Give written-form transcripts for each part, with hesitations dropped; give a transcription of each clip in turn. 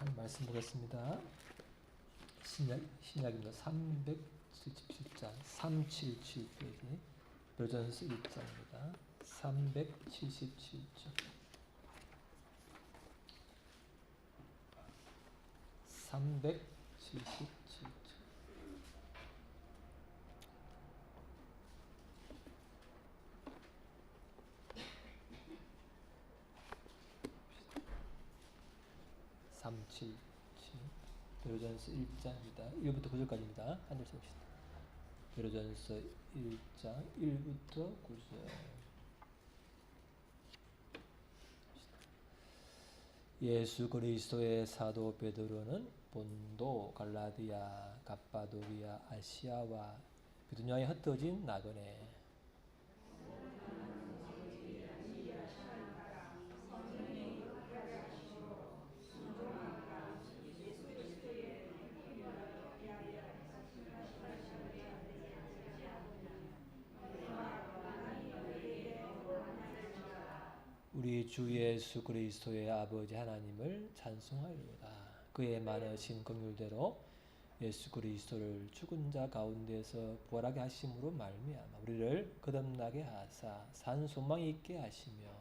한 말씀 보겠습니다. 신약입니다. 377장 377페이지 묘전서 1장입니다. 377장 377장 377 베드로전서 1장입니다. 1부터 9절까지입니다. 한 절 봅시다. 베드로전서 1장 1부터 9절. 예수 그리스도의 사도 베드로는 본도, 갈라디아, 갑바도기아, 아시아와 비두냐에 흩어진 나그네 우리 주 예수 그리스도의 아버지 하나님을 찬송하리로다. 그의 많으신 긍휼대로 예수 그리스도를 죽은 자 가운데서 부활하게 하심으로 말미암아 우리를 거듭나게 하사 산 소망이 있게 하시며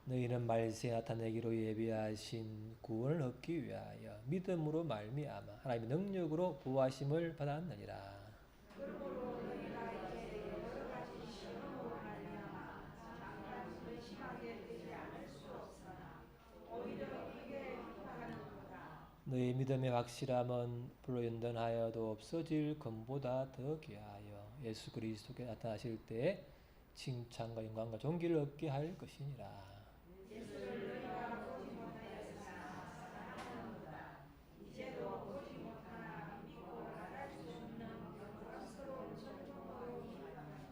너희는 말세에 나타내기로 예비하신 구원을 얻기 위하여 믿음으로 말미암아 하나님의 능력으로 보호하심을 받았느니라. 너희 믿음의 확실함은 불로 연단하여도 없어질 금보다 더 귀하여 예수 그리스도께 나타나실 때에 칭찬과 영광과 존귀를 얻게 할 것이니라.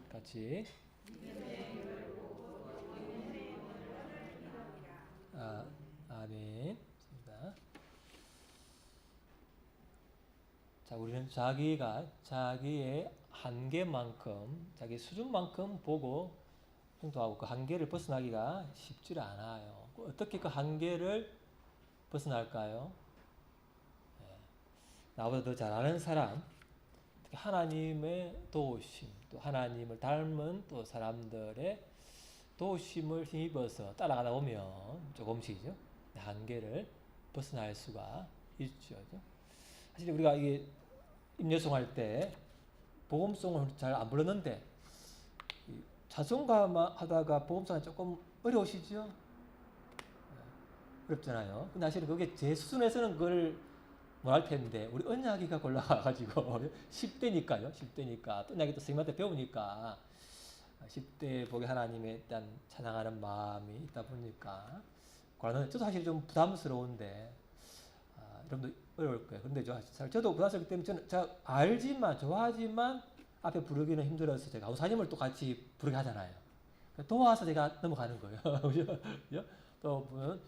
같이 아멘. 자, 우리는 자기의 한계만큼, 자기 수준만큼 보고 행동하고 그 한계를 벗어나기가 쉽지 않아요. 어떻게 그 한계를 벗어날까요? 나보다 더 잘하는 사람, 특히 하나님의 도우심, 또 하나님을 닮은 또 사람들의 도우심을 힘입어서 따라가다 보면 조금씩이죠. 한계를 벗어날 수가 있죠. 사실 우리가 이게 임예송 때 복음송을 잘 안 불렀는데 찬송가 하다가 복음송이 조금 어려우시죠? 어렵잖아요. 근데 사실은 그게 제 수준에서는 그걸 뭐 할 텐데 우리 언약이가 골라가지고 10대니까요. 10대니까 또 언약이 또 선생님한테 배우니까 10대 보게 하나님에 대한 찬양하는 마음이 있다 보니까 저도 사실 좀 부담스러운데 여러분도 어려울 거예요. 근데 저도 부담스럽기 때문에 저는 좋아하지만 앞에 부르기는 힘들어서 제가 우사님을 또 같이 부르게 하잖아요. 도와서 제가 넘어가는 거예요. 그죠? 또 보면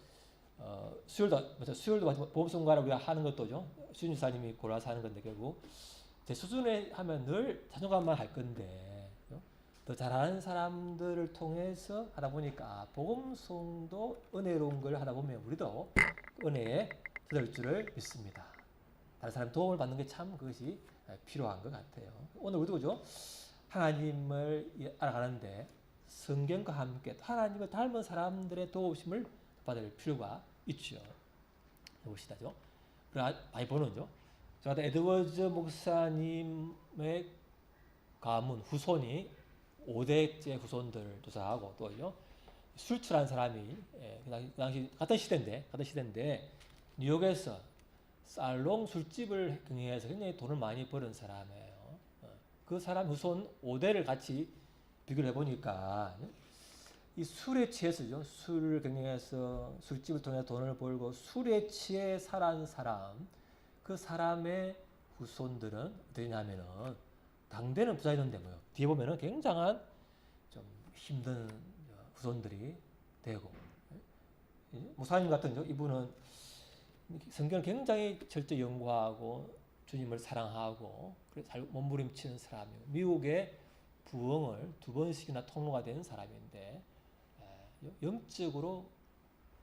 수요일도 보험송가를 우리가 하는 것도죠. 수윤 사님이 골라서 하는 건데 결국 제 수준에 하면 늘 자존감만 할 건데 더 잘하는 사람들을 통해서 하다 보니까 복음송도 은혜로운 걸 하다 보면 우리도 은혜에 들을 줄을 믿습니다. 다른 사람 도움을 받는 게 참 그것이 필요한 것 같아요. 오늘 우리도 그죠? 하나님을 알아가는데 성경과 함께 하나님을 닮은 사람들의 도우심을 받을 필요가 있죠. 보시다죠. 많이 보는죠. 저 에드워즈 목사님의 가문 후손이 5대째 후손들을 조사하고 또요 술출한 사람이 그 당시 같은 시대인데 뉴욕에서 살롱 술집을 경영해서 굉장히 돈을 많이 버는 사람이에요. 그 사람 후손 5대를 같이 비교를 해보니까 이 술에 취해서죠. 술을 경영해서 술집을 통해 돈을 벌고 술에 취해 살아온 사람, 그 사람의 후손들은 어떠냐면은 당대는 부자였는데 뭐요. 뒤에 보면은 굉장한 좀 힘든 후손들이 되고 목사님 같은 이분은 성경을 굉장히 철저히 연구하고 주님을 사랑하고 몸부림치는 사람이고 미국의 부흥을 2번씩이나 통로가 된 사람인데 영적으로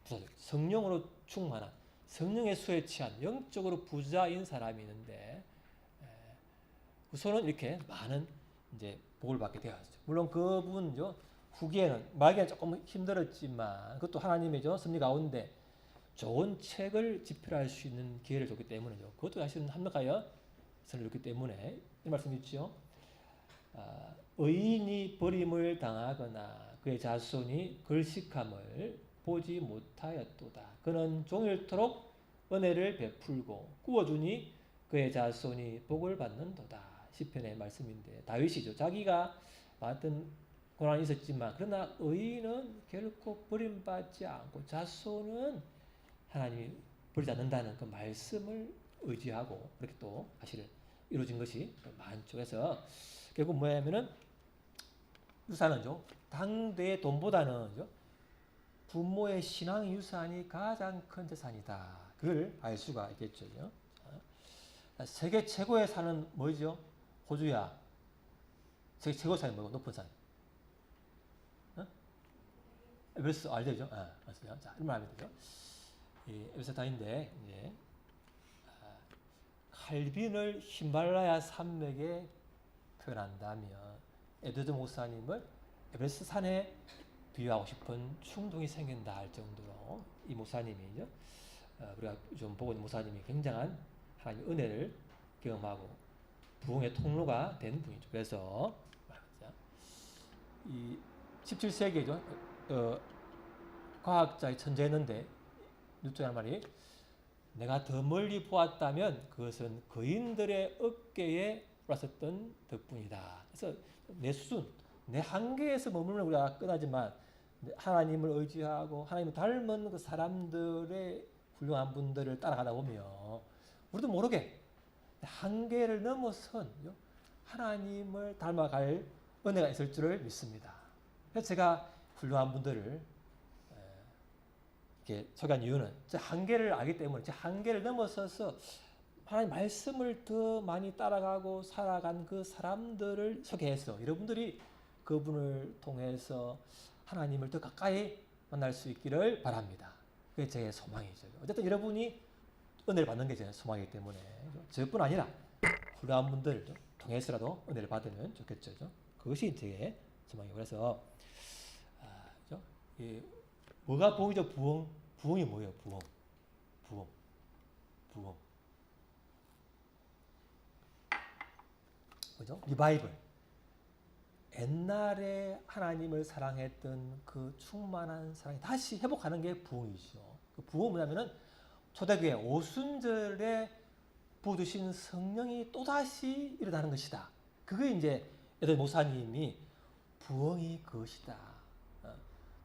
부자적, 성령으로 충만한 성령의 수에 취한 영적으로 부자인 사람이 있는데 우선은 이렇게 많은 이제 복을 받게 되었죠. 물론 그분요 후기에는 말하기는 조금 힘들었지만 그것도 하나님의 섭리 가운데 좋은 책을 집필할 수 있는 기회를 줬기 때문에요. 그것도 사실은 합력하여 선을 줬기 때문에 이 말씀 있죠. 의인이 버림을 당하거나 그의 자손이 걸식함을 보지 못하였도다. 그는 종일토록 은혜를 베풀고 구워주니 그의 자손이 복을 받는도다. 시편의 말씀인데 다윗이죠. 자기가 받은 고난이 있었지만 그러나 의인은 결코 버림받지 않고 자손은 하나님이 버리지 않는다는 그 말씀을 의지하고 그렇게 또 사실은 이루어진 것이 많죠. 그래서 결국 뭐냐면은 유산은요 당대의 돈보다는 부모의 신앙 유산이 가장 큰 재산이다. 그걸 알 수가 있겠죠. 세계 최고의 산은 뭐죠? 호주야. 세계 최고의 산이 뭐고? 높은 산. 에베레스트 알죠? 맞습니다. 자, 이런 하면 되죠. 에베레스트 산인데 이제 칼빈을 히말라야 산맥에 표현한다면 에드워드 목사님을 에베레스트 산에 비유하고 싶은 충동이 생긴다 할 정도로 이 목사님이죠. 우리가 좀 보고 있는 목사님이 굉장한 하나님의 은혜를 경험하고 부흥의 통로가 된 분이죠. 그래서 이 17세기죠. 과학자의 천재였는데 뉴턴이라는 말이 내가 더 멀리 보았다면 그것은 거인들의 어깨에 올랐었던 덕분이다. 그래서 내 수준, 내 한계에서 머무르는 우리가 끝나지만 하나님을 의지하고 하나님을 닮은 그 사람들의 훌륭한 분들을 따라가다 보면 우리도 모르게 한계를 넘어선 하나님을 닮아갈 은혜가 있을 줄을 믿습니다. 그래서 제가 훌륭한 분들을 이렇게 소개한 이유는 제 한계를 알기 때문에 제 한계를 넘어서서 하나님 말씀을 더 많이 따라가고 살아간 그 사람들을 소개해서 여러분들이 그분을 통해서 하나님을 더 가까이 만날 수 있기를 바랍니다. 그게 제 소망이죠. 어쨌든 여러분이 은혜를 받는 게 제 소망이기 때문에 저뿐 아니라 훌륭한 분들 통해서라도 은혜를 받으면 좋겠죠. 그것이 제 소망이에요. 그래서 뭐가 부흥이죠? 부흥이 뭐예요? 부흥. 그죠? 리바이벌. 옛날에 하나님을 사랑했던 그 충만한 사랑이 다시 회복하는 게 부흥이죠. 그 부흥은 뭐냐면은 초대교회 오순절에 부어주신 성령이 또다시 일어나는 것이다. 그게 이제 에드 목사님이 부흥이 그것이다.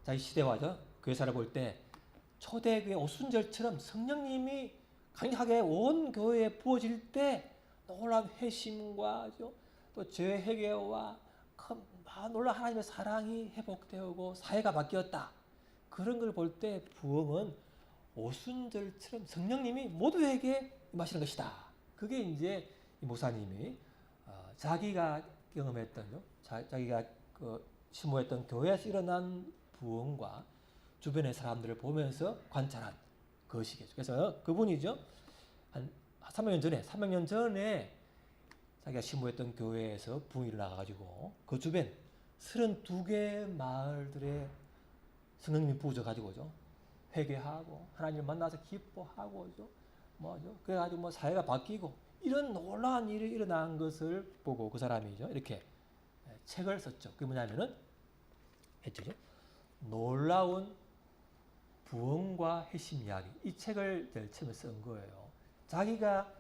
자기 시대와 교회 살아볼 때 초대교회 오순절처럼 성령님이 강력하게 온 교회에 부어질 때 놀라운 회심과 또 죄 회개와 놀라운 하나님의 사랑이 회복되고 사회가 바뀌었다. 그런 걸 볼 때 부흥은 오순절처럼 성령님이 모두에게 임하시는 것이다. 그게 이제 이 목사님이 자기가 경험했던 자기가 심호했던 교회에서 일어난 부흥과 주변의 사람들을 보면서 관찰한 것이겠죠. 그래서 그분이죠. 한 300년 전에 자기가 심호했던 교회에서 부흥이 일어나가지고 그 주변 32개 마을들의 성령님이 부어져가지고죠. 회개하고 하나님을 만나서 기뻐하고 그래가지고 사회가 바뀌고 이런 놀라운 일이 일어난 것을 보고 그 사람이죠. 이렇게 책을 썼죠. 그게 뭐냐면은 했죠. 놀라운 부흥과 회심 이야기. 이 책을 제일 처음에 쓴 거예요. 자기가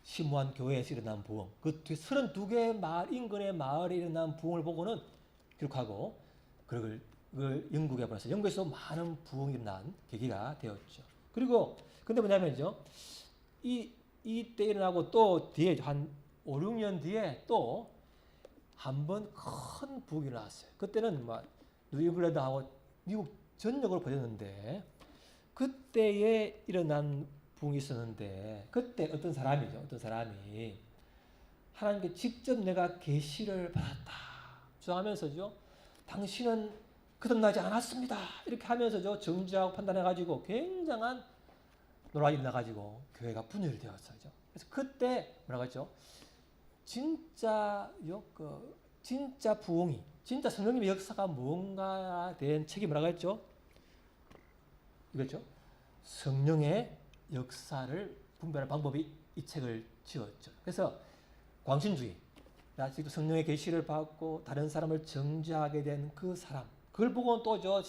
심오한 교회에서 일어난 부흥, 그 32개 마을, 인근의 마을에 일어난 부흥을 보고는 기록하고 그걸 영국에 보내서 영국에서 많은 부흥이 일어난 계기가 되었죠. 그리고 근데 뭐냐면요. 이때 일어나고 또 뒤에 한 5, 6년 뒤에 또 한 번 큰 부흥이 일어났어요. 그때는 뉴잉글랜드하고 미국 전역으로 퍼졌는데 그때에 일어난 부흥이 있었는데 그때 어떤 사람이죠. 어떤 사람이 하나님께 직접 내가 계시를 받았다 주장하면서죠. 당신은 거듭나지 않았습니다. 이렇게 하면서죠. 정죄하고 판단해가지고 굉장한 노란이 일어나가지고 교회가 분열이 되었어요. 그래서 그때 뭐라고 했죠? 진짜 부흥이, 진짜 성령님의 역사가 뭔가에 대한 책이 뭐라고 했죠? 이거죠. 성령의 역사를 분별할 방법이 이 책을 지었죠. 그래서 광신주의, 나 지금 성령의 계시를 받고 다른 사람을 정죄하게 된 그 사람, 그걸 보고는 또죠.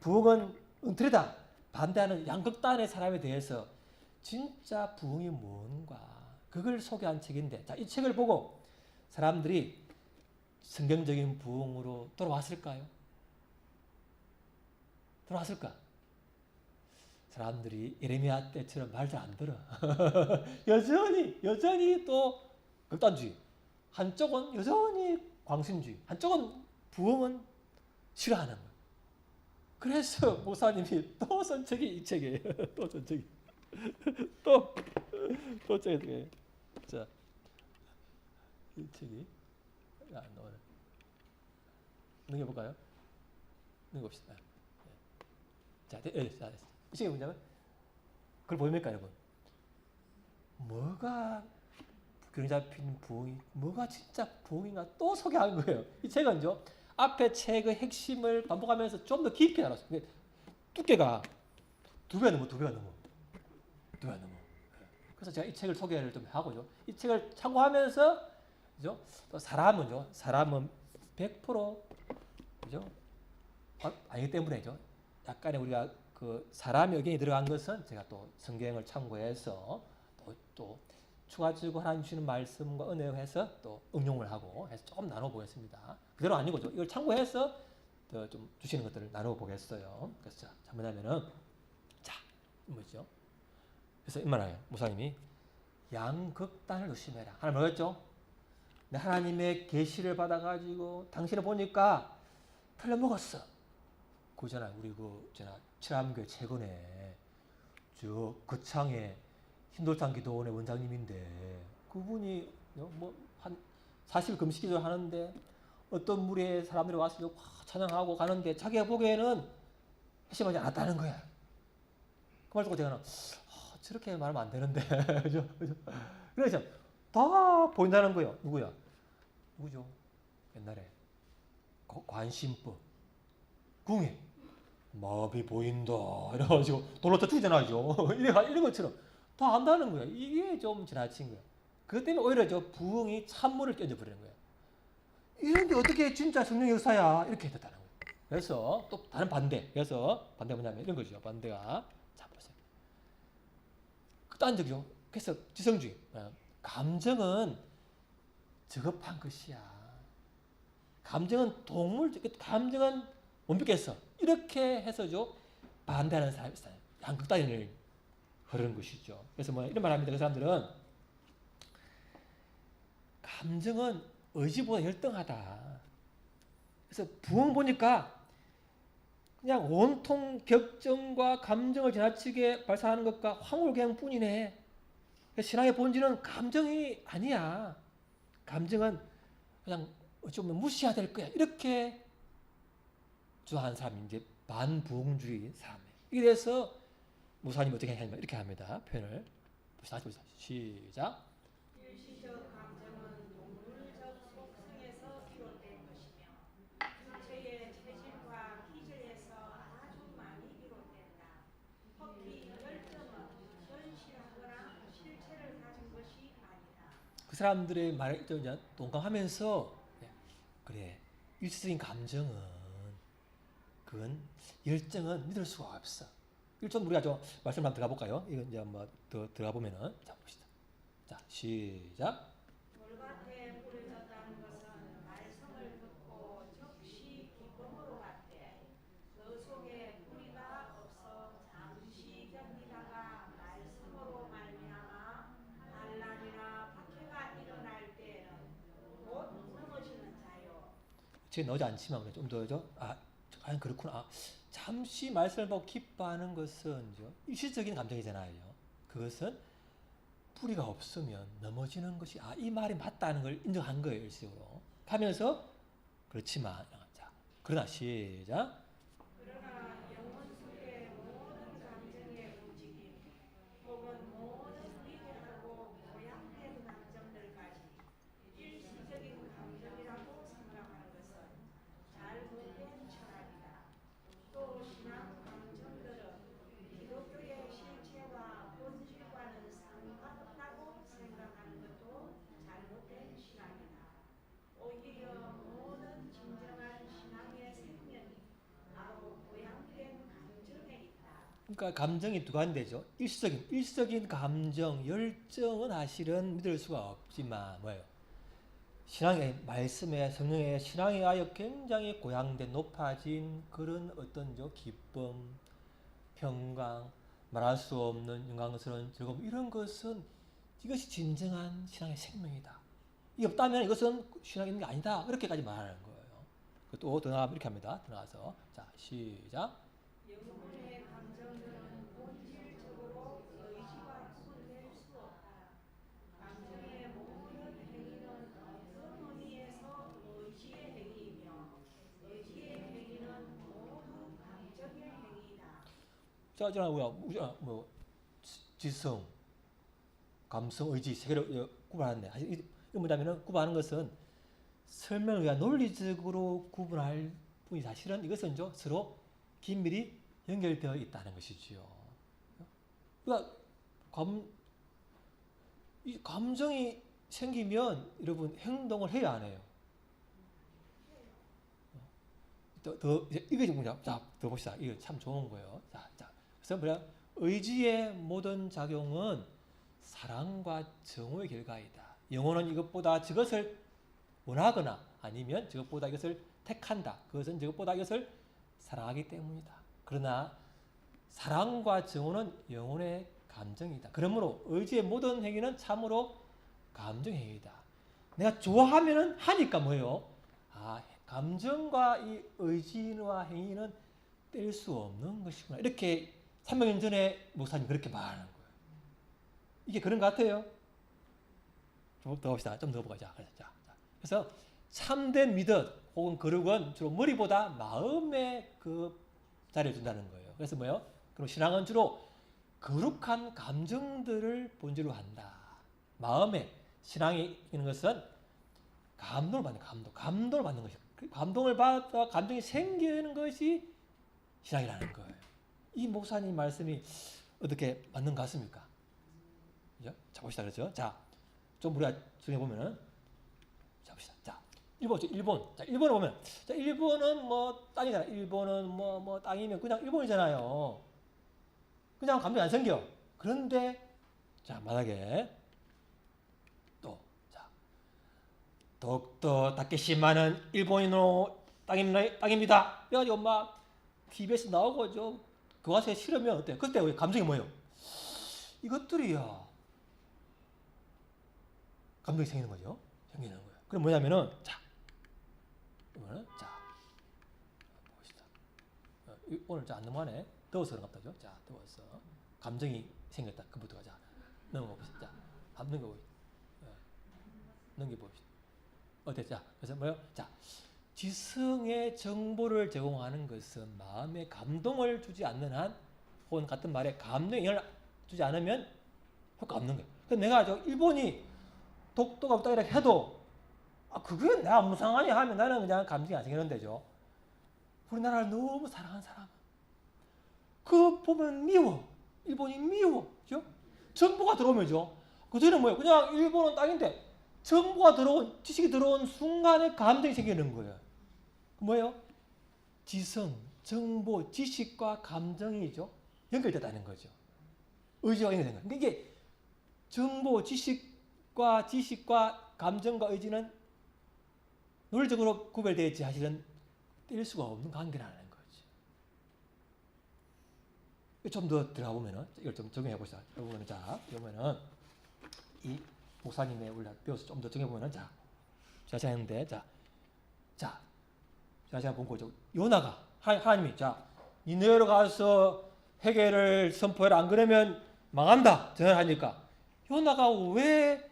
부흥은 엉터리다 반대하는 양극단의 사람에 대해서 진짜 부흥이 뭔가 그걸 소개한 책인데, 자, 이 책을 보고 사람들이 성경적인 부흥으로 돌아왔을까요? 돌아왔을까? 사람들이 예레미야 때처럼 말 잘 안 들어. 여전히 또 극단주의. 한쪽은 여전히 광신주의. 한쪽은 부흥은 싫어하는 거예요. 그래서 목사님이 또 쓴 책이 이 책이에요. 또 쓴 책이. 또 책이에요. 자, 이 책이. 넘겨볼까요? 넘겨봅시다. 자, 이 책의 문장은 그걸 보입니까, 여러분? 뭐가 균이 잡힌 부흥이, 뭐가 진짜 부흥인가 또 소개한 거예요. 이 책은요, 앞에 책의 핵심을 반복하면서 좀 더 깊이 나눴어요. 두께가 2배 넘어. 그래서 제가 이 책을 소개를 좀 하고요. 이 책을 참고하면서, 그죠? 또 사람은 100% 그죠? 아니기 때문에죠. 약간의 우리가 그 사람의 의견이 들어간 것은 제가 또 성경을 참고해서 또 추가적으로 하나님 주시는 말씀과 은혜해서 또 응용을 하고 해서 조금 나눠보겠습니다. 그대로 아니고죠. 이걸 참고해서 더 좀 주시는 것들을 나눠보겠어요. 그래서 자, 뭐냐면은 자, 뭐죠? 그래서 이말해요. 목사님이 양극단을 조심해라. 하나님 뭐였죠? 하나님의 계시를 받아가지고 당신을 보니까 틀려먹었어. 그잖아요. 우리 칠암교회 최근에 저 거창에 흰돌탕 기도원의 원장님인데 그분이 한 40일 금식 기도를 하는데 어떤 무리의 사람들이 와서 찬양하고 가는데 자기가 보기에는 회심하지 않았다는 거야. 그 말 듣고 제가 저렇게 말하면 안 되는데 그죠? 그래서 다 보인다는 거예요. 누구죠? 옛날에 관심법 궁예 마음이 보인다 이래가지고 돌로 터뜨리잖아요. 이런 것처럼 다 안다는 거야. 이게 좀 지나친 거야. 그것 때문에 오히려 부흥이 찬물을 끼얹어버리는 거야. 이런 게 어떻게 진짜 성령 역사야 이렇게 됐다는 거예요. 그래서 또 다른 그래서 반대 뭐냐면 이런 거죠. 반대가 자 보세요. 극단적이죠. 그래서 지성주의. 감정은 저급한 것이야. 감정은 감정은 못 믿겠어. 이렇게 해서죠. 반대하는 사람이 있어요. 양극단을 흐르는 것이죠. 그래서 이런 말 합니다. 그 사람들은 감정은 의지보다 열등하다. 그래서 부흥 보니까 그냥 온통 격정과 감정을 지나치게 발산하는 것과 황홀경 뿐이네. 신앙의 본질은 감정이 아니야. 감정은 그냥 어쩌면 무시해야 될 거야. 이렇게 주장하는 사람이 이제 반부흥주의 사람이에요. 이에 대해서 목사님이 어떻게 하냐면 이렇게 합니다. 표현을 다시 보시죠. 시작. 일시적 감정은 동물적 속성에서 비롯된 것이며 육체의 체질과 기질에서 아주 많이 비롯된다. 특히 열정은 현실하거나 실체를 가진 것이 아니다. 그 사람들의 말에 동감하면서 그래 일시적인 감정은 그건 열정은 믿을 수가 없어. 이걸 좀 우리가 좀 말씀 한번 들어가 볼까요? 이거 이제 한번 더 들어가 보면은 자 봅시다. 자 시작. 돌밭에 뿌려졌다는 것은 말씀을 듣고 즉시 기쁨으로 받되 그 속에 뿌리가 없어 잠시 견디다가 말씀으로 말미암아 반란이나 박해가 일어날 때에는 곧 넘어지는 자요. 제가 넣지 않지만 좀 더죠. 그렇구나. 잠시 말씀을 보고 기뻐하는 것은 일시적인 감정이잖아요. 그것은 뿌리가 없으면 넘어지는 것이 이 말이 맞다는 걸 인정한 거예요. 일시적으로. 하면서 그렇지만 자, 그러나 시작. 그러나 영혼 속의 모든 감정의 움직임 혹은 모든 위대하고 모양된 감정들까지 일시적인 감정이라고 생각하는 것은 잘못된 철학이다. 또 신앙 감정들은 기독교의 실체와 본질과는 상관없다고 생각하는 것도 잘못된 신앙이다. 오히려 모든 진정한 신앙의 생명이 바로 보양된 감정에 있다. 그러니까 감정이 두 가지되죠. 일시적인 감정, 열정은 사실은 믿을 수가 없지만 뭐예요? 신앙의 말씀에 성령의 신앙에 하여 굉장히 고양된 높아진 그런 어떤 기쁨, 평강, 말할 수 없는 영광스러운 즐거움 이런 것은 이것이 진정한 신앙의 생명이다. 이게 없다면 이것은 신앙이 있는 게 아니다. 이렇게까지 말하는 거예요. 또 이렇게 합니다. 들어가서 자 시작. 영혼의 감정들은 본질적으로 의지와 구분될 수 없다. 감정의 모든 행위는 어떤 의미에서 의지의 행위이며 의지의 행위는 모두 감정의 행위이다. 자, 뭐 지성, 감성, 의지 세 개를 구분하는데 이건 뭐냐면은 구분하는 것은 설명을 위한 논리적으로 구분할 뿐이 사실은 이것은 서로 긴밀히 연결되어 있다는 것이지요. 그러니까 이 감정이 생기면 여러분 행동을 해야 안 해요. 이게 뭐냐? 자, 더 봅시다. 이거 참 좋은 거예요. 자. 그래서 뭐냐? 의지의 모든 작용은 사랑과 정오의 결과이다. 영혼은 이것보다 저것을 원하거나 아니면 저것보다 이것을 택한다. 그것은 저것보다 이것을 사랑하기 때문이다. 그러나 사랑과 정오는 영혼의 감정이다. 그러므로 의지의 모든 행위는 참으로 감정 행위이다. 내가 좋아하면은 하니까 뭐예요? 감정과 이 의지와 행위는 뗄 수 없는 것이구나. 이렇게 300년 전에 목사님 그렇게 말하는 거예요. 이게 그런 것 같아요. 좀 더 봅시다. 좀 더 보자. 그래서 참된 믿음 혹은 거룩은 주로 머리보다 마음에 그 자리를 준다는 거예요. 그래서 뭐예요? 그럼 신앙은 주로 거룩한 감정들을 본질로 한다. 마음에 신앙이 있는 것은 감동을 받는 감동을 받는 것이요. 감동을 받아 감정이 생기는 것이 신앙이라는 거예요. 이 목사님 말씀이 어떻게 맞는 것 같습니까? 그죠? 자 봅시다. 그렇죠? 자, 좀 우리가 중에 보면은 자 봅시다. 자, 일본. 자, 일본을 보면 자, 일본은 뭐 땅이잖아. 일본은 뭐 땅이면 그냥 일본이잖아요. 그냥 감정이 안 생겨. 그런데 자, 만약에 더욱더 다케시마는 일본인으로 땅입니다. 그래가지고 막 TV에서 나오고 그 와서 싫으면 어때? 그때 우리 감정이 뭐예요? 이것들이야. 감정이 생기는 거죠. 생기는 거예요. 그럼 뭐냐면은 이거는 봅시다. 오늘 안 넘어가네. 더워서 그런가 보다. 자, 더워서 감정이 생겼다. 그부터 가자. 넘어봅시다. 자, 한번 넘겨봅시다. 어땠죠? 그래서 뭐요? 자, 지성의 정보를 제공하는 것은 마음에 감동을 주지 않는 한, 혹은 같은 말에 감동에 영향을 주지 않으면 효과 없는 거예요. 그래서 내가 일본이 독도가 없다 이렇게 해도 그게 내가 무슨 상관이 하면 나는 그냥 감정이 안 생기는 데죠. 우리나라를 너무 사랑하는 사람, 그 보면 미워. 일본이 미워. 그죠? 정보가 들어오면죠. 그전에는 뭐예요? 그냥 일본은 땅인데 정보가 지식이 들어온 순간에 감정이 생기는 거예요. 뭐예요? 지성, 정보, 지식과 감정이죠. 연결됐다는 거죠. 의지가 연결된 거예요. 그러니까 이게 정보, 지식과 감정과 의지는 논리적으로 구별되어 있지 사실은 뗄 수가 없는 관계라는 거죠. 좀 더 들어가 보면은 이걸 좀 적용해 보시다. 보면은 그러면은 이 목사님의 우리가 배워서 좀 더 정해보면 제가 했는데 제가 본 거죠. 요나가 하나님이 니네로 가서 회개를 선포해라. 안 그러면 망한다 전화를 하니까 요나가 왜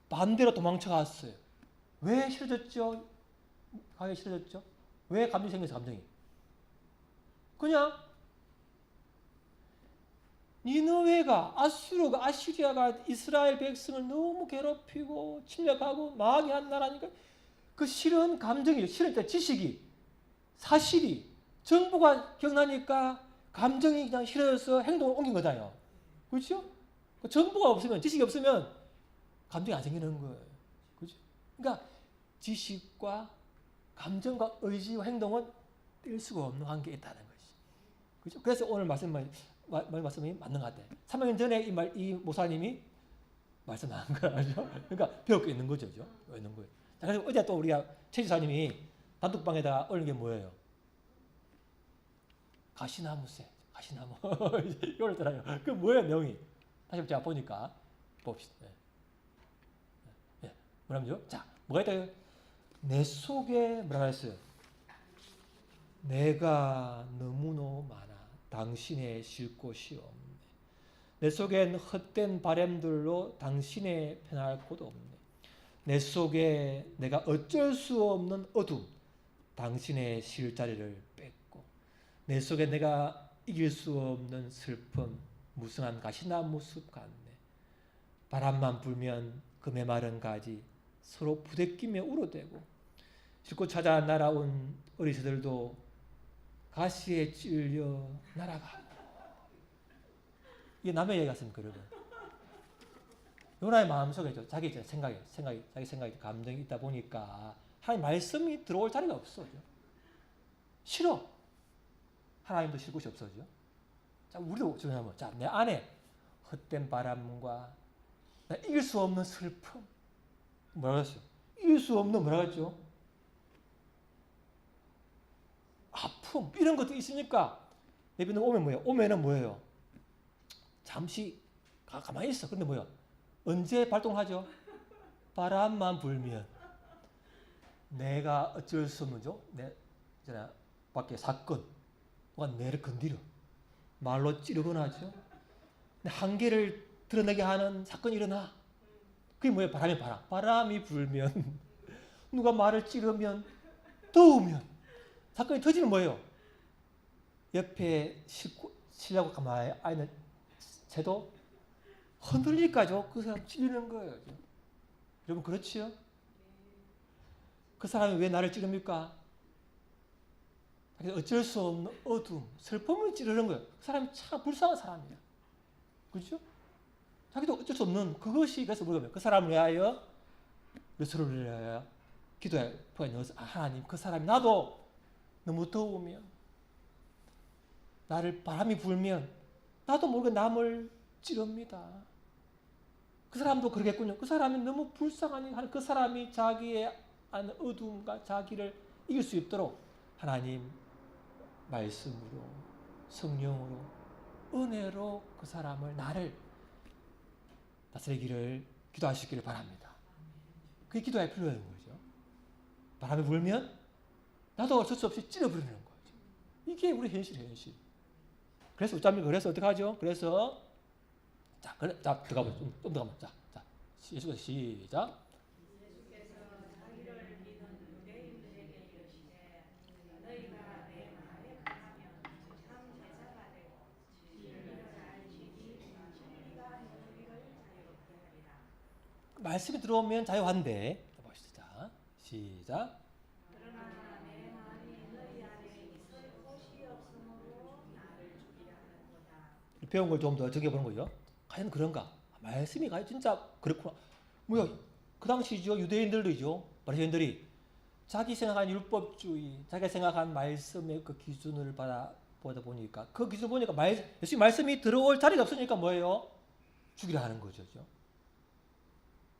반대로 도망쳐 갔어요? 왜 싫어졌죠? 가기 싫어졌죠? 왜 감정이 생겨서 감정이? 그냥 니느웨가 아시리아가 이스라엘 백성을 너무 괴롭히고 침략하고 망하게 한 나라니까 그 싫은 감정이죠. 싫은 지식이 사실이 정보가 기억나니까 감정이 그냥 싫어져서 행동을 옮긴 거다요. 그렇죠? 그 정보가 없으면 지식이 없으면 감정이 안 생기는 거예요. 그렇죠? 그러니까 지식과 감정과 의지와 행동은 뗄 수가 없는 관계에 있다는 거지. 그렇죠? 그래서 오늘 말씀이 맞는 것 같아요. 3년 전에 이 모사님이 말씀한 거죠. 그러니까 배울 게 있는 거죠. 있는 거예요. 자, 그래서 어제 또 우리가 최 지사님이 단톡방에다가 올린 게 뭐예요? 가시나무새, 가시나무. 이걸 들어요. 그 뭐예요, 내용이? 다시 제가 보니까 봅시다. 뭐라면요? 자, 뭐가 있다? 내 속에 뭐라 했어요? 내가 너무너무 많아. 당신의 쉴 곳이 없네. 내 속엔 헛된 바램들로 당신의 편할 곳 없네. 내 속에 내가 어쩔 수 없는 어둠, 당신의 쉴 자리를 뺐고, 내 속에 내가 이길 수 없는 슬픔, 무성한 가시나무 숲 같네. 바람만 불면 그 메마른 가지 서로 부대끼며 울어대고, 싣고 찾아 날아온 어리새들도 가시에 찔려 날아가고. 이게 남의 얘기 같습니까, 여러분? 요나의 마음속에 자기 생각이 감정이 있다 보니까 하나님 말씀이 들어올 자리가 없어. 싫어. 하나님도 쉴 곳이 없어져. 자, 우리도 정하면, 자, 내 안에 헛된 바람과 나 이길 수 없는 슬픔, 뭐라고 했어요? 이길 수 없는 뭐라고 했죠? 아픔, 이런 것도 있으니까 내비는 오면 뭐예요? 오면은 뭐예요? 잠시 가만히 있어. 근데 뭐예요? 언제 발동하죠? 바람만 불면. 내가 어쩔 수 없는죠? 밖에 사건, 누가 내를 건드려. 말로 찌르거나 하죠. 한계를 드러내게 하는 사건이 일어나. 그게 뭐예요? 바람. 바람이 불면, 누가 말을 찌르면, 더우면, 사건이 터지면 뭐예요? 옆에 쉬려고 가만히 앉는 채도 흔들리까죠. 그 사람 찔리는 거예요. 여러분 그렇지요? 그 사람이 왜 나를 찌릅니까? 어쩔 수 없는 어둠, 슬픔을 찌르는 거예요. 그 사람이 참 불쌍한 사람이야. 그렇죠? 자기도 어쩔 수 없는 그것이, 그래서 뭐냐면 그 사람을 위하여 예수를 위하여 기도해 보아서, 하나님, 그 사람이 나도 너무 더우면, 나를 바람이 불면 나도 모르게 남을 찌릅니다. 그 사람도 그러겠군요. 그 사람이 너무 불쌍하니 그 사람이 자기의 안 어둠과 자기를 이길 수 있도록 하나님 말씀으로, 성령으로, 은혜로 그 사람을, 나를 다스리기를 기도하시기를 바랍니다. 그게 기도할 필요한 거죠. 바람이 불면 나도 어쩔 수 없이 찔러버리는 거죠. 이게 우리 현실. 그래서 어떻게 하죠? 그래서 들어가면 좀 더 가면, 예수께서 시작. 예수께서 자기를 믿는 유대인들에게 이르시되 너희가 내 말에 강하면 참 제자가 되고 진리를 알지니 진리가 너희를 자유롭게 하리라. 말씀이 들어오면 자유한데, 봅시다. 시작. 그러나 내 말이 너희 안에 있을 곳이 없으므로 나를 죽이려 하는도다. 배운 걸 좀 더 적용해보는 거죠. 과연 그런가? 말씀이 과연 진짜 그렇구나. 뭐야? 그 당시죠. 유대인들이죠. 바리새인들이 자기 생각한 율법주의, 자기가 생각한 말씀의 그 기준을 보다 보니까, 그 기준 보니까 예수님 말씀이 들어올 자리가 없으니까 뭐예요? 죽이려 하는 거죠.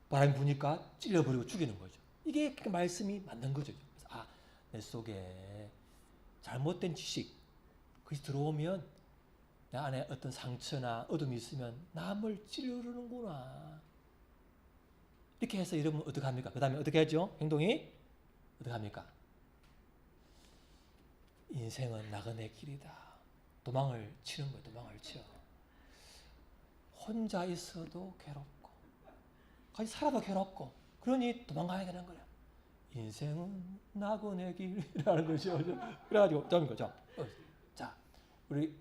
바람이 부니까 찔러버리고 죽이는 거죠. 이게 그 말씀이 맞는 거죠. 그래서 내 속에 잘못된 지식, 그것이 들어오면 내 안에 어떤 상처나 어둠이 있으면 남을 찌르는구나. 이렇게 해서 여러분 어떻게 합니까? 그 다음에 어떻게 하죠? 행동이 어떻게 합니까? 인생은 나그네 길이다. 도망을 치는 거예요. 도망을 쳐. 혼자 있어도 괴롭고 같이 살아도 괴롭고 그러니 도망가야 되는 거야. 인생은 나그네 길이라는 거죠. 그래가지고 좀 거죠. 자, 우리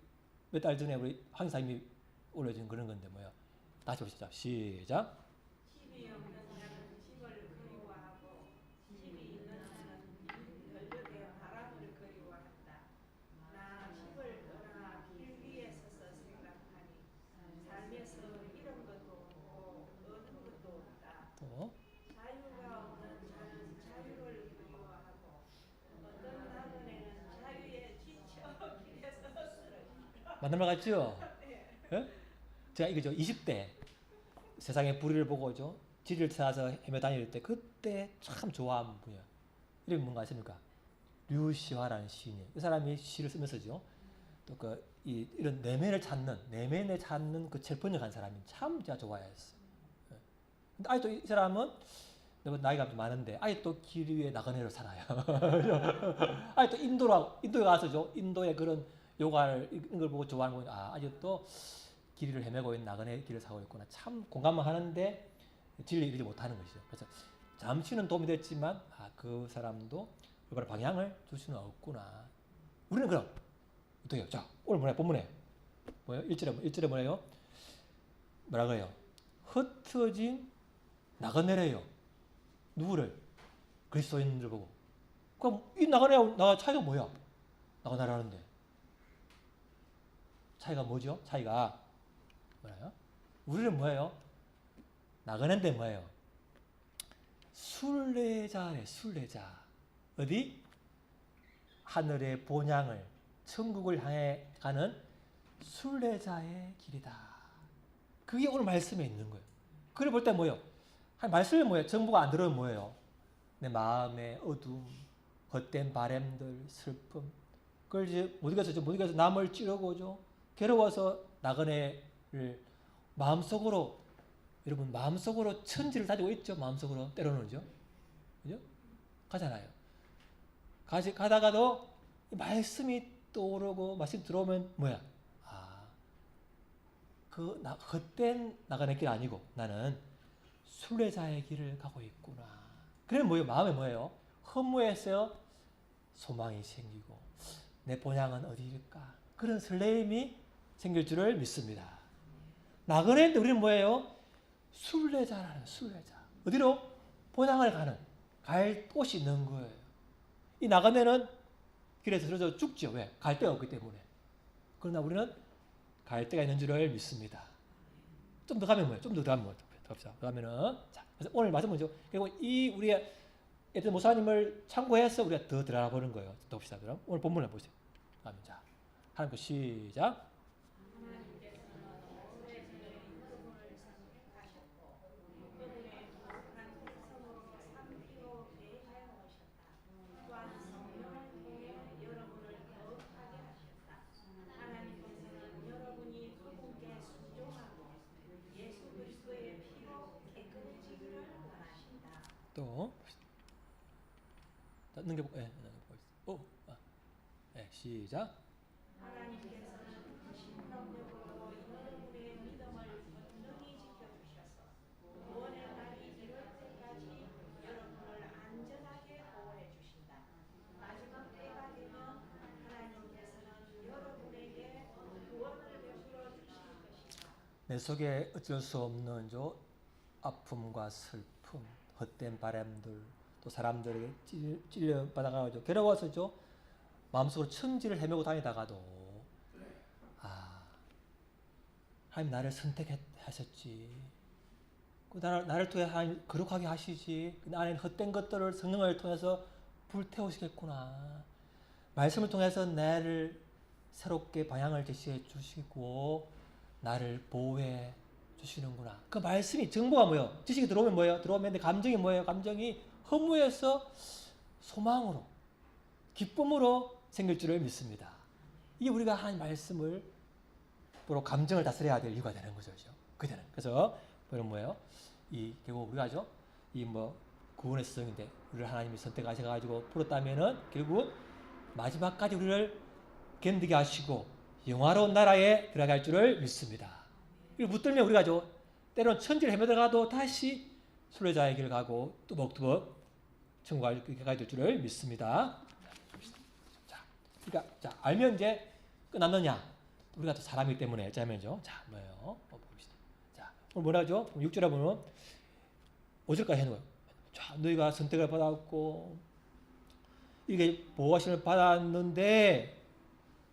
몇 달 전에 우리 황사님이 올려준 그런 건데 뭐요? 다시 보시죠. 시작. 집이 없는 자는 집을 그리워하고 집이 있는 자는 별벽의 바람을 그리워한다. 나 집을 떠나 길 위에 서서 생각하니 삶에서 이런 것도 없고 얻은 것도 없다. 또 자유가 없는 자는 자유를 그리워하고 어떤 나그네는 자유에 지쳐 길에서 쓰러진다. 맞는 말 같죠? 예? 제가 이거죠. 20대 세상의 불의를 보고죠. 길을 찾아서 헤매 다닐 때 그때 참 좋아하는 분이야. 이름이 뭔가 아십니까? 류시화라는 시인이에요. 이 사람이 시를 쓰면서죠. 또 이런 내면을 찾는 그 제일 번역한 사람이 참 제가 좋아했어요. 예. 근데 아직도 이 사람은 나이가 좀 많은데 아직도 길 위에 나그네로 살아요. 아직도 인도에 가서죠. 인도의 그런 요가를 이런 걸 보고 좋아하는 거예요. 아직도 길을 헤매고 있는 나그네 길을 사고 있구나. 참 공감을 하는데 진리 이루지 못하는 것이죠. 그래서 잠시는 도움이 됐지만 그 사람도 올바른 방향을 줄 수는 없구나. 우리는 그럼 어떻게 해요? 자, 오늘 뭐냐 본문에 뭐예요? 1절에 뭐예요? 뭐라 그래요? 흩어진 나그네래요. 누구를? 그리스도인들 보고. 그럼 이 나그네하고 나 차이가 뭐야? 나그네라는데 차이가 뭐죠? 차이가 뭐예요? 우리는 뭐예요? 나그네인데 뭐예요? 순례자래, 순례자. 어디? 하늘의 본향을 천국을 향해 가는 순례자의 길이다. 그게 오늘 말씀에 있는 거예요. 그걸 볼 때 뭐예요? 말씀이 뭐예요? 정보가 안 들어오면 뭐예요? 내 마음의 어둠, 헛된 바램들, 슬픔. 그걸 이제 못 이겨서 남을 찌르고죠. 괴로워서 나그네를 마음속으로 천지를 가지고 있죠. 마음속으로 때려놓죠. 그죠? 가잖아요. 가다가도 말씀이 떠오르고 말씀 들어오면 뭐야? 헛된 나그네 길 아니고 나는 순례자의 길을 가고 있구나. 그러면 뭐예요? 마음에 뭐예요? 허무해서 소망이 생기고 내 본향은 어디일까? 그런 설레임이 생길 줄을 믿습니다. 나그네인데 우리는 뭐예요? 순례자라는 순례자. 어디로? 본향을 갈 곳이 있는 거예요. 이 나그네는 길에서 쓰러져 죽죠. 왜? 갈 데가 없기 때문에. 그러나 우리는 갈 데가 있는 줄을 믿습니다. 좀 더 가면 뭐예요? 좀 더 갑시다. 그러면은 자, 그래서 오늘 말씀 뭐죠? 그리고 이 우리의 예전 목사님을 참고해서 우리가 더 들어가 보는 거예요. 더 봅시다. 그럼 오늘 본문을 보세요. 그러면 자, 하는 거 시작. 또 넘겨볼까요? 시작. 하나님께서는 신령력으로 여러분의 믿음을 온전히 지켜주셔서 구원의 날이 이를 때까지 여러분을 안전하게 보호해 주신다. 마지막 때가 되면 하나님께서는 여러분에게 구원을 베풀어 주실 것이다. 내 속에 어쩔 수 없는 아픔과 슬픔, 헛된 바람들, 또 사람들에게 찔려받아가지고 괴로워서죠. 마음속으로 천지를 헤매고 다니다가도 하나님 나를 선택하셨지. 나를 통해 하나님 거룩하게 하시지. 그 안에 헛된 것들을 성령을 통해서 불태우시겠구나. 말씀을 통해서 나를 새롭게 방향을 제시해 주시고 나를 보호해 주시는구나. 그 말씀이 정보가 뭐예요? 지식이 들어오면 뭐예요? 들어오면 내 감정이 뭐예요? 감정이 허무해서 소망으로 기쁨으로 생길 줄을 믿습니다. 이게 우리가 하나님 말씀을 보러 감정을 다스려야 될 이유가 되는 거죠. 그래서 그럼 뭐예요? 결국 우리가 구원의 스승인데 우리를 하나님이 선택하셔가지고 부르다면은 결국 마지막까지 우리를 견디게 하시고 영화로운 나라에 들어갈 줄을 믿습니다. 이걸 붙들면 우리가 때로는 천지를 헤매다가도 다시 순례자의 길을 가고 뚜벅뚜벅 천국에 가야 될 줄을 믿습니다. 자, 그러니까 알면 이제 끝났느냐? 우리가 또 사람이기 때문에 짜면죠. 자, 뭐예요? 봅시다. 자, 오늘 뭐라죠? 6절에 보면 5절까지 해놓은 거예요. 자, 너희가 선택을 받았고 이게 보호하심을 받았는데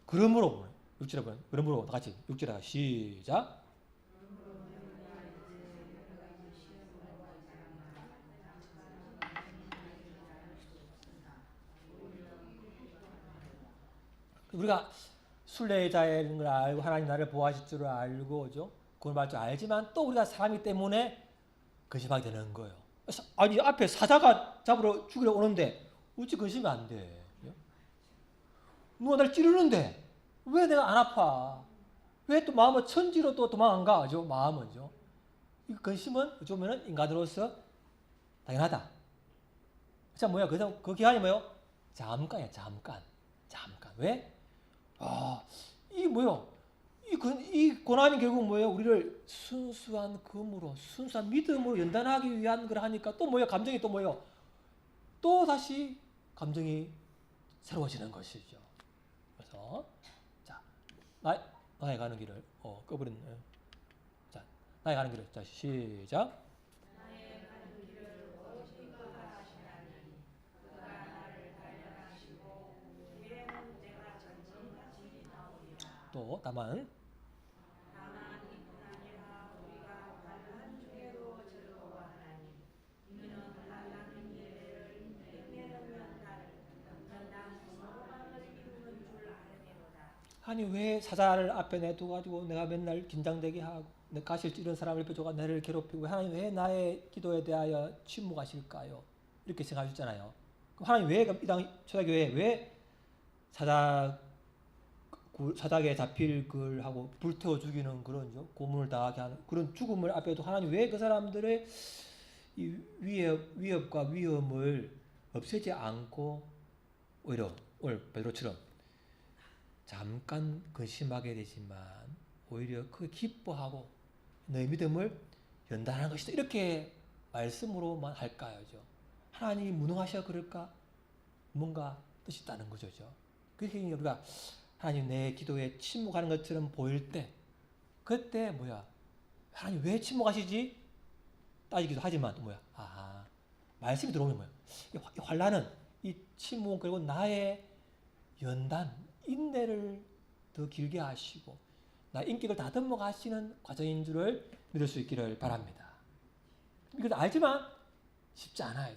그러므로 6절에 보면 그러므로 다 같이 6절에 시작. 우리가 순례자인 걸 알고 하나님 나를 보호하실 줄 알고 그걸 말줄 알지만 또 우리가 사람이기 때문에 근심하게 되는 거예요. 아니 앞에 사자가 잡으러 죽이러 오는데 어찌 근심이 안 돼? 누가 날 찌르는데 왜 내가 안 아파? 왜 또 마음은 천지로 또 도망 안 가? 마음은요. 이 근심은 어쩌면 인간으로서 당연하다. 자 뭐야? 그래서 그 기한이 뭐요? 잠깐이야. 잠깐. 왜? 이 뭐요? 이 고난이 결국 뭐예요? 우리를 순수한 금으로, 순수한 믿음으로 연단하기 위한 걸 하니까 또 뭐예요? 감정이 또 뭐예요? 또 다시 감정이 새로워지는 것이죠. 그래서 자, 나의 가는 길을 꺼버렸네요. 자, 나의 가는 길을 자 시작. 또 다만 아니 왜 사자를 앞에 내둬가지고 내가 맨날 긴장되게 하고 내 가실 찌른 사람을 옆에 둬가 나를 괴롭히고 하나님 왜 나의 기도에 대하여 침묵하실까요? 이렇게 생각하셨잖아요. 그럼 하나님 왜 이 당 초대교회에 왜 사자에 잡힐 걸 하고 불태워 죽이는 그런 고문을 당하게 하는 그런 죽음을 앞에도 하나님 왜 그 사람들의 이 위협과 위험을 없애지 않고 오히려 오늘 베드로처럼 잠깐 근심하게 되지만 오히려 그 기뻐하고 너의 믿음을 연단하는 것이다. 이렇게 말씀으로만 할까요? 하나님이 무능하셔 그럴까? 뭔가 뜻이 있다는 거죠. 그렇게 우리가 하나님 내 기도에 침묵하는 것처럼 보일 때 그때 뭐야? 하나님 왜 침묵하시지? 따지기도 하지만 또 뭐야? 말씀이 들어오면 뭐야? 이 환난은 이 침묵은 그리고 나의 연단, 인내를 더 길게 하시고 나 인격을 다듬어 가시는 과정인 줄을 믿을 수 있기를 바랍니다. 이걸 알지만 쉽지 않아요.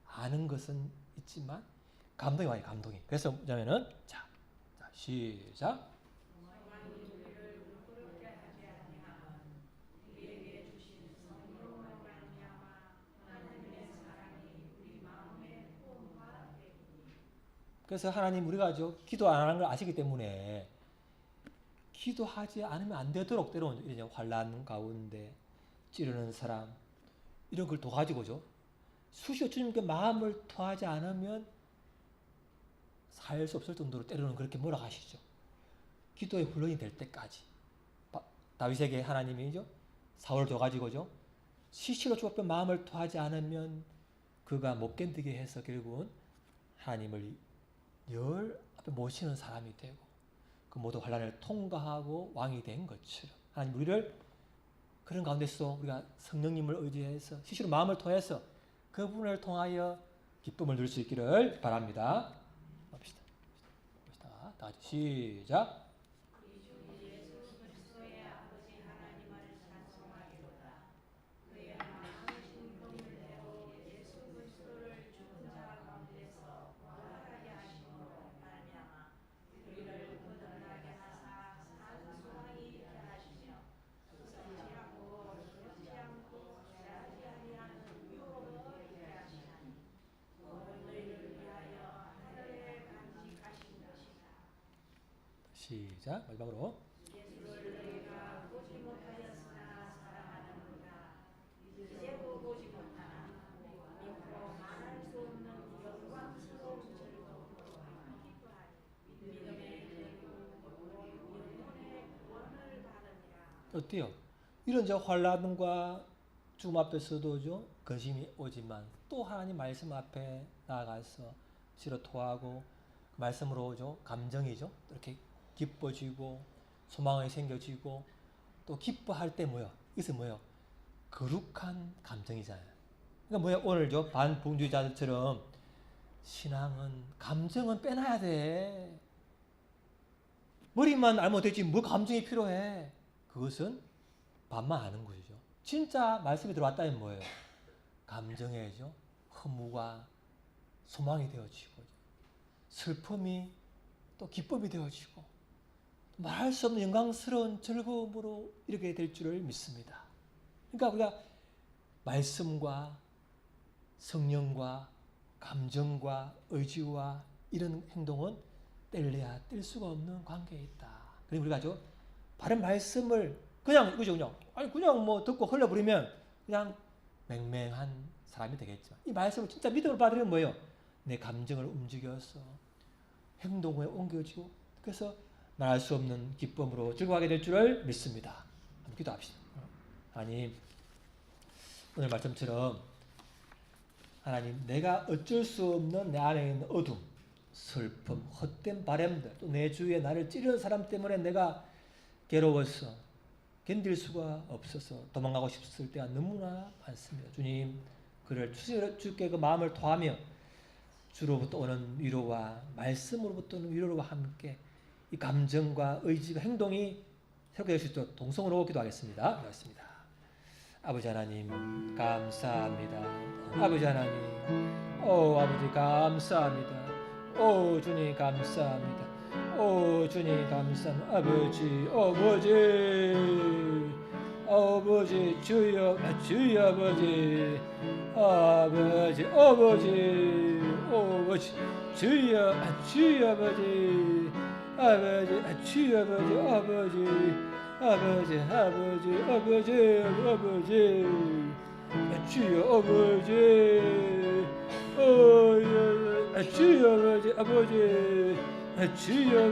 아는 것은 있지만 감동이 와요. 감동이. 그래서 뭐냐면은 자 시작. 그래서 하나님 우리가 기도 안 하는 걸 아시기 때문에 기도하지 않으면 안 되도록 때로는 이런 환난 가운데 찌르는 사람 이런 걸 도와주고죠. 수시로 주님께 마음을 토하지 않으면 살 수 없을 정도로 때로는 그렇게 몰아가시죠. 기도의 훈련이 될 때까지. 다윗에게 하나님이죠. 사울을 줘가지고죠. 수시로 주 앞에 마음을 토하지 않으면 그가 못 견디게 해서 결국은 하나님을 열 앞에 모시는 사람이 되고 그 모든 환난을 통과하고 왕이 된 것처럼 하나님 우리를 그런 가운데서 우리가 성령님을 의지해서 시시로 마음을 통해서 그분을 통하여 기쁨을 누릴 수 있기를 바랍니다. 봅시다. 다 같이 시작. 시작. 마지막으로. 어때요? 이런 저 환란과 죽음 앞에서도 근심이 오지만 또 하나님 말씀 앞에 나아가서 시로 토하고 말씀으로 감정이죠. 이렇게 기뻐지고 소망이 생겨지고 또 기뻐할 때 뭐요? 이것은 뭐요? 거룩한 감정이잖아요. 그러니까 뭐야? 오늘 반봉주의자들처럼 신앙은 감정은 빼놔야 돼. 머리만 알면 되지 뭐 감정이 필요해. 그것은 반만 아는 것이죠. 진짜 말씀이 들어왔다면 뭐예요? 감정이죠. 허무가 소망이 되어지고 슬픔이 또 기쁨이 되어지고 말할 수 없는 영광스러운 즐거움으로 이렇게 될 줄을 믿습니다. 그러니까 우리가 말씀과 성령과 감정과 의지와 이런 행동은 뗄래야 뗄 수가 없는 관계에 있다. 그리고 우리가 바른 말씀을 그냥 뭐 듣고 흘려버리면 그냥 맹맹한 사람이 되겠지만 이 말씀을 진짜 믿음을 받으면 뭐예요? 내 감정을 움직여서 행동에 옮겨지고 그래서 말할 수 없는 기쁨으로 즐거워하게 될 줄을 믿습니다. 한번 기도합시다. 하나님, 오늘 말씀처럼 하나님, 내가 어쩔 수 없는 내 안에 있는 어둠, 슬픔, 헛된 바램들, 또 내 주위에 나를 찌르는 사람 때문에 내가 괴로워서 견딜 수가 없어서 도망가고 싶을 때가 너무나 많습니다. 주님, 그를 주께 그 마음을 토하며 주로부터 오는 위로와 말씀으로부터 오는 위로와 함께 이 감정과 의지가 행동이 새롭게 될 수 있도록 동성으로 기도하겠습니다. 그렇습니다. 아버지 하나님 감사합니다. 아버지 하나님, 아버지 감사합니다. 주님 감사합니다. 주님 감사합니다. 아버지 주여 아버지 주여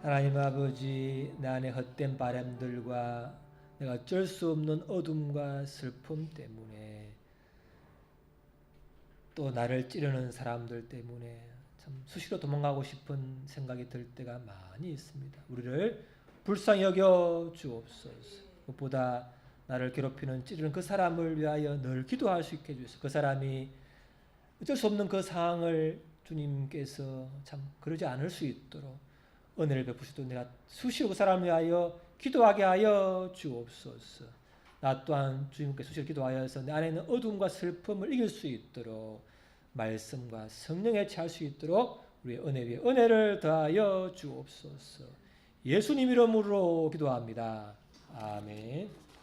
하나님 아버지, 내 안에 헛된 바람들과 내가 어쩔 수 없는 어둠과 슬픔 때문에 또 나를 찌르는 사람들 때문에 참 수시로 도망가고 싶은 생각이 들 때가 많이 있습니다. 우리를 불쌍히 여겨 주옵소서. 무엇보다 나를 괴롭히는 찌르는 그 사람을 위하여 늘 기도할 수 있게 해주소서. 그 사람이 어쩔 수 없는 그 상황을 주님께서 참 그러지 않을 수 있도록 은혜를 베푸시도록 내가 수시로 그 사람을 위하여 기도하게 하여 주옵소서. 나 또한 주님께 수시로 기도하여서 내 안에 있는 어둠과 슬픔을 이길 수 있도록 말씀과 성령에 취할 수 있도록 우리의 은혜 위에 은혜를 더하여 주옵소서. 예수님 이름으로 기도합니다. 아멘.